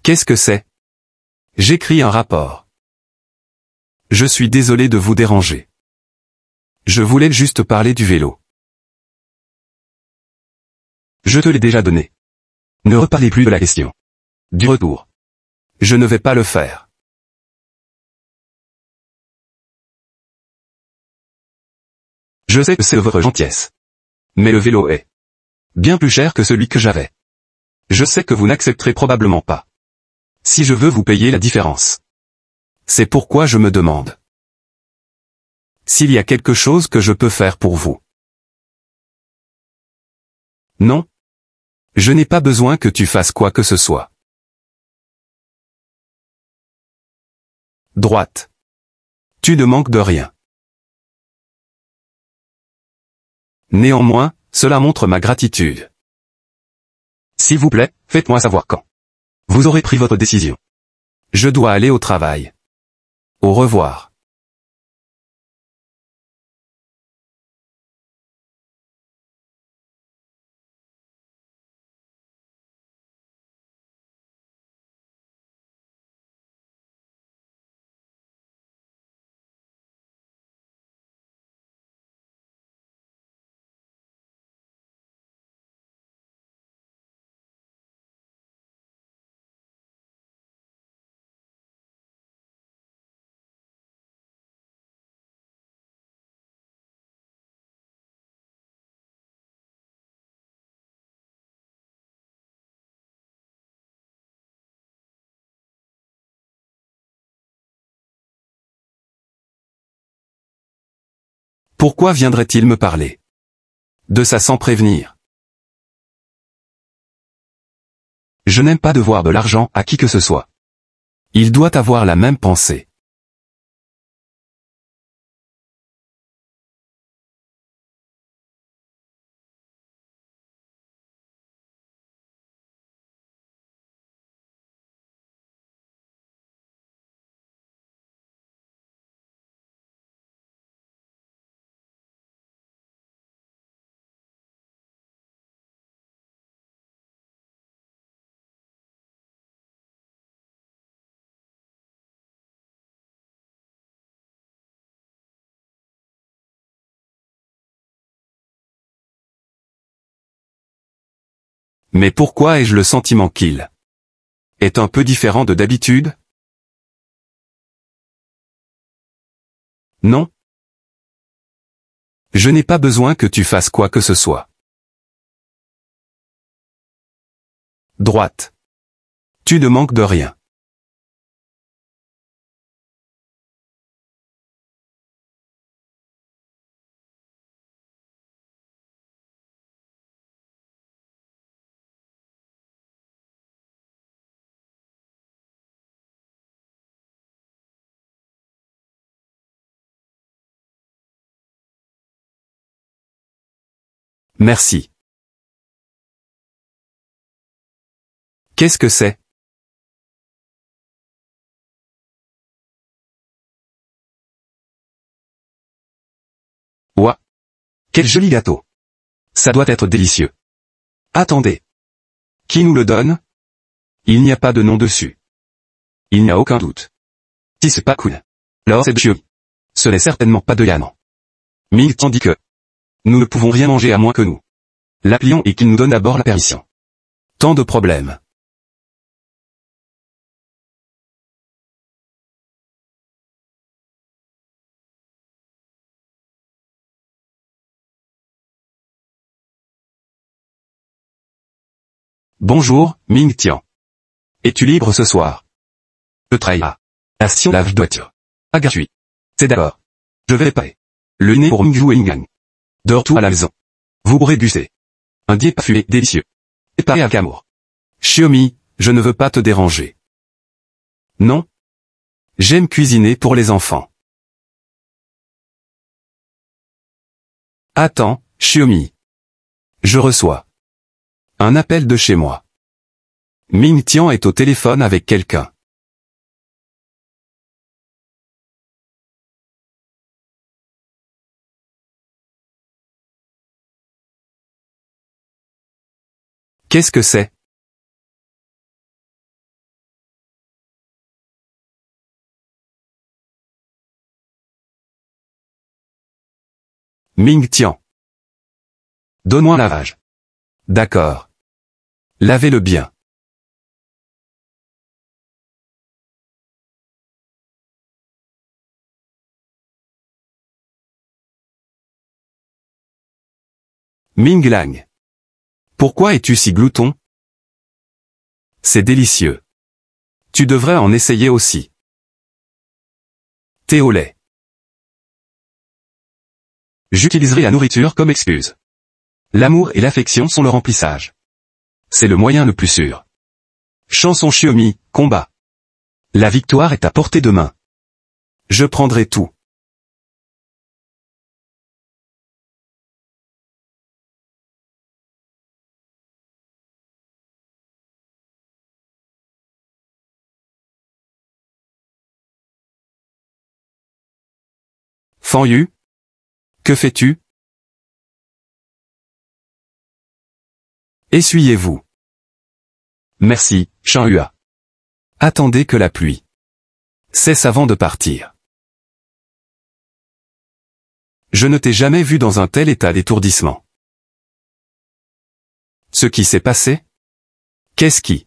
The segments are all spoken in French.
Qu'est-ce que c'est? J'écris un rapport. Je suis désolé de vous déranger. Je voulais juste parler du vélo. Je te l'ai déjà donné. Ne reparlez plus de la question. Du retour. Je ne vais pas le faire. Je sais que c'est de votre gentillesse. Mais le vélo est bien plus cher que celui que j'avais. Je sais que vous n'accepterez probablement pas. Si je veux vous payer la différence. C'est pourquoi je me demande s'il y a quelque chose que je peux faire pour vous. Non. Je n'ai pas besoin que tu fasses quoi que ce soit. Droite. Tu ne manques de rien. Néanmoins, cela montre ma gratitude. S'il vous plaît, faites-moi savoir quand vous aurez pris votre décision. Je dois aller au travail. Au revoir. Pourquoi viendrait-il me parler de ça sans prévenir? Je n'aime pas devoir de l'argent à qui que ce soit. Il doit avoir la même pensée. Mais pourquoi ai-je le sentiment qu'il est un peu différent de d'habitude? Non. Je n'ai pas besoin que tu fasses quoi que ce soit. Droite. Tu ne manques de rien. Merci. Qu'est-ce que c'est? Ouah. Quel joli gâteau. Ça doit être délicieux. Attendez. Qui nous le donne? Il n'y a pas de nom dessus. Il n'y a aucun doute. Si c'est pas cool. Alors c'est de Chiyomi. Ce n'est certainement pas de Yann. Ming Tian dit que nous ne pouvons rien manger à moins que nous l'appelions et qu'il nous donne d'abord la permission. Tant de problèmes. Bonjour, Ming Tian. Es-tu libre ce soir? Je travaille à la station lave-voiture. Pas gratuit. C'est d'accord. Je vais réparer le nez pour Mingju et Mingang. De retour à la maison. Vous pourrez déguster un dîner parfumé délicieux. Préparé avec amour. Chiyomi, je ne veux pas te déranger. Non. J'aime cuisiner pour les enfants. Attends, Chiyomi. Je reçois un appel de chez moi. Ming Tian est au téléphone avec quelqu'un. Qu'est-ce que c'est? Ming Tian. Donne-moi un lavage. D'accord. Lavez-le bien. Ming Lang. Pourquoi es-tu si glouton? C'est délicieux. Tu devrais en essayer aussi. Thé au lait. J'utiliserai la nourriture comme excuse. L'amour et l'affection sont le remplissage. C'est le moyen le plus sûr. Chanson Xiaomi, combat. La victoire est à portée de main. Je prendrai tout. Fan Yu? Que fais-tu? Essuyez-vous. Merci, Shan Hua. Attendez que la pluie cesse avant de partir. Je ne t'ai jamais vu dans un tel état d'étourdissement. Ce qui s'est passé? Qu'est-ce qui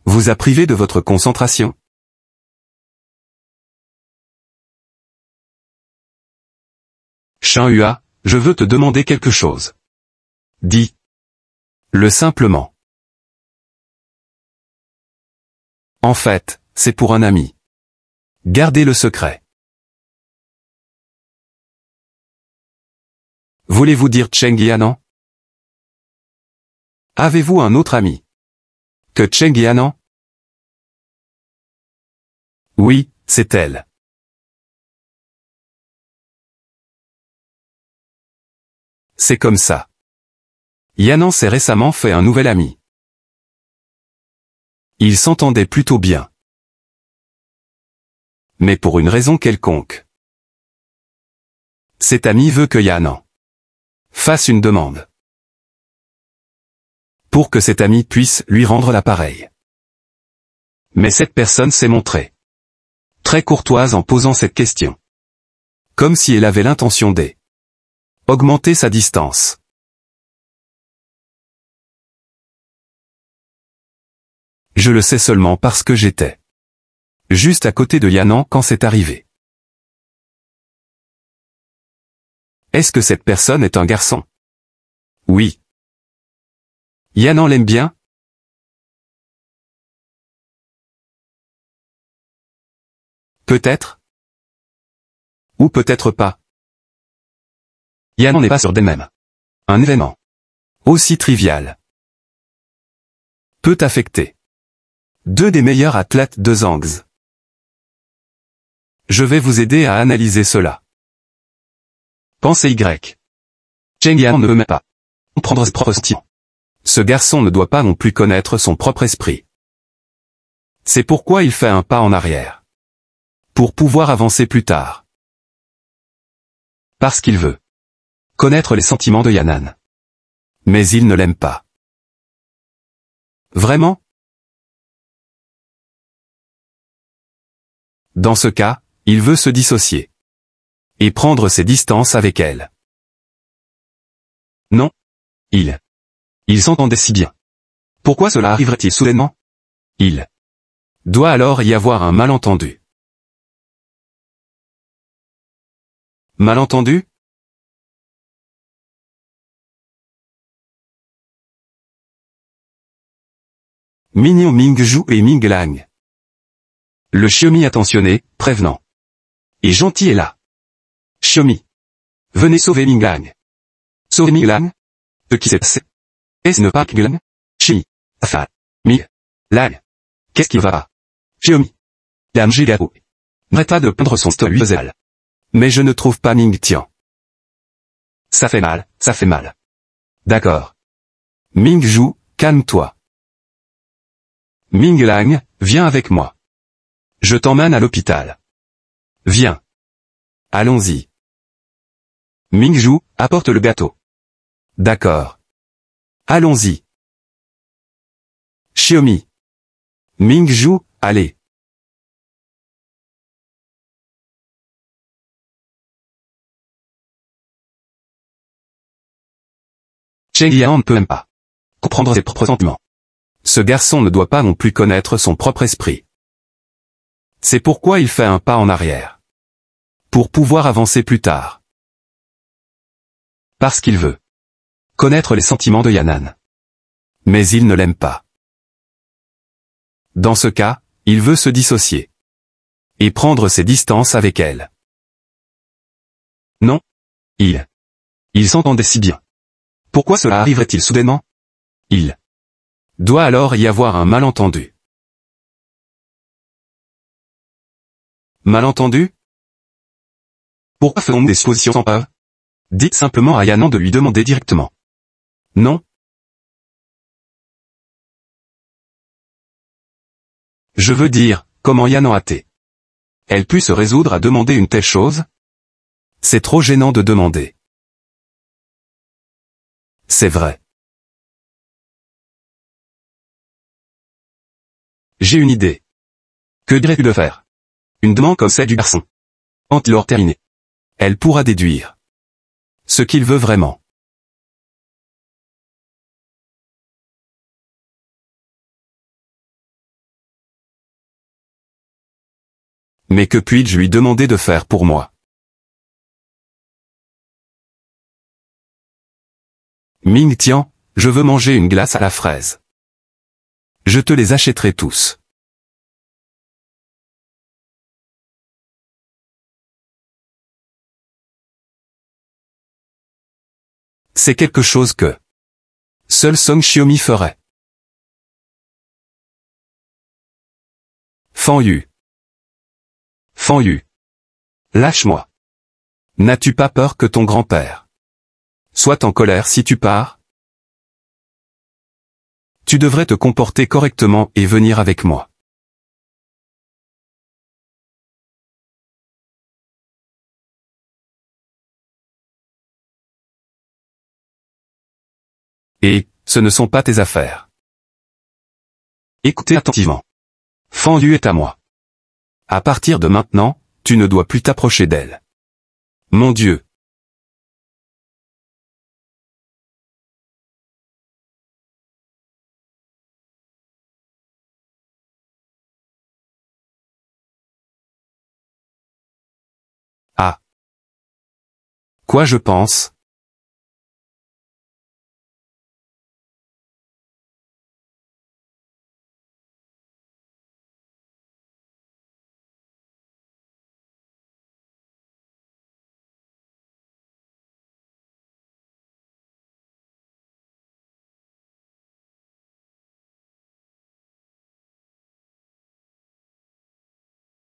vous a privé de votre concentration? Shan Hua, je veux te demander quelque chose. Dis. Le simplement. En fait, c'est pour un ami. Gardez le secret. Voulez-vous dire Cheng Yanan? Avez-vous un autre ami que Cheng Yanan? Oui, c'est elle. C'est comme ça. Yanan s'est récemment fait un nouvel ami. Ils s'entendaient plutôt bien. Mais pour une raison quelconque. Cet ami veut que Yanan fasse une demande. Pour que cet ami puisse lui rendre l'appareil. Mais cette personne s'est montrée très courtoise en posant cette question. Comme si elle avait l'intention d'augmenter sa distance. Je le sais seulement parce que j'étais juste à côté de Yanan quand c'est arrivé. Est-ce que cette personne est un garçon? Oui. Yanan l'aime bien? Peut-être. Ou peut-être pas. Yanan n'est pas sûr d'elle-même. Un événement aussi trivial peut affecter deux des meilleurs athlètes de Zhangzi. Je vais vous aider à analyser cela. Pensez Y. Cheng Yanan ne veut même pas comprendre ses propres sentiments. Ce garçon ne doit pas non plus connaître son propre esprit. C'est pourquoi il fait un pas en arrière. Pour pouvoir avancer plus tard. Parce qu'il veut connaître les sentiments de Yanan. Mais il ne l'aime pas. Vraiment? Dans ce cas, il veut se dissocier. Et prendre ses distances avec elle. Non. Ils s'entendaient si bien. Pourquoi cela arriverait-il soudainement? Il doit alors y avoir un malentendu. Malentendu? Mignon Mingzhu et Ming Lang. Le Xiaomi attentionné, prévenant. Et gentil est là. Xiaomi. Venez sauver Ming Lang. Sauver Ming Lang? Ce qui s'est passé? Est-ce ne pas Ming Lang? Xiaomi. Afal. Ming Lang. Qu'est-ce qui va pas? Xiaomi. Dame Gigao. N'arrêta de peindre son stoïsel. Mais je ne trouve pas Ming Tian. Ça fait mal, ça fait mal. D'accord. Mingzhu, calme-toi. Ming Lang, viens avec moi. Je t'emmène à l'hôpital. Viens. Allons-y. Mingzhu, apporte le gâteau. D'accord. Allons-y. Xiaomi. Mingzhu, allez. Cheiyan ne peut même pas comprendre ses propres sentiments. Ce garçon ne doit pas non plus connaître son propre esprit. C'est pourquoi il fait un pas en arrière. Pour pouvoir avancer plus tard. Parce qu'il veut connaître les sentiments de Yanan. Mais il ne l'aime pas. Dans ce cas, il veut se dissocier. Et prendre ses distances avec elle. Non. Ils s'entendaient si bien. Pourquoi cela arriverait-il soudainement? Il doit alors y avoir un malentendu. Malentendu? Pourquoi faisons-nous des suppositions sans preuve? Dites simplement à Yanan de lui demander directement. Non. Je veux dire, comment Yanan a-t-elle elle pu se résoudre à demander une telle chose? C'est trop gênant de demander. C'est vrai. J'ai une idée. Que dirais-tu de faire une demande comme celle du garçon? Quand il aura terminé. Elle pourra déduire ce qu'il veut vraiment. Mais que puis-je lui demander de faire pour moi? Ming Tian, je veux manger une glace à la fraise. Je te les achèterai tous. C'est quelque chose que seul Song Xiaomi ferait. Fan Yu. Fan Yu. Lâche-moi. N'as-tu pas peur que ton grand-père soit en colère si tu pars? Tu devrais te comporter correctement et venir avec moi. Et, ce ne sont pas tes affaires. Écoutez attentivement. Fan Yu est à moi. À partir de maintenant, tu ne dois plus t'approcher d'elle. Mon Dieu. Ah. Quoi je pense?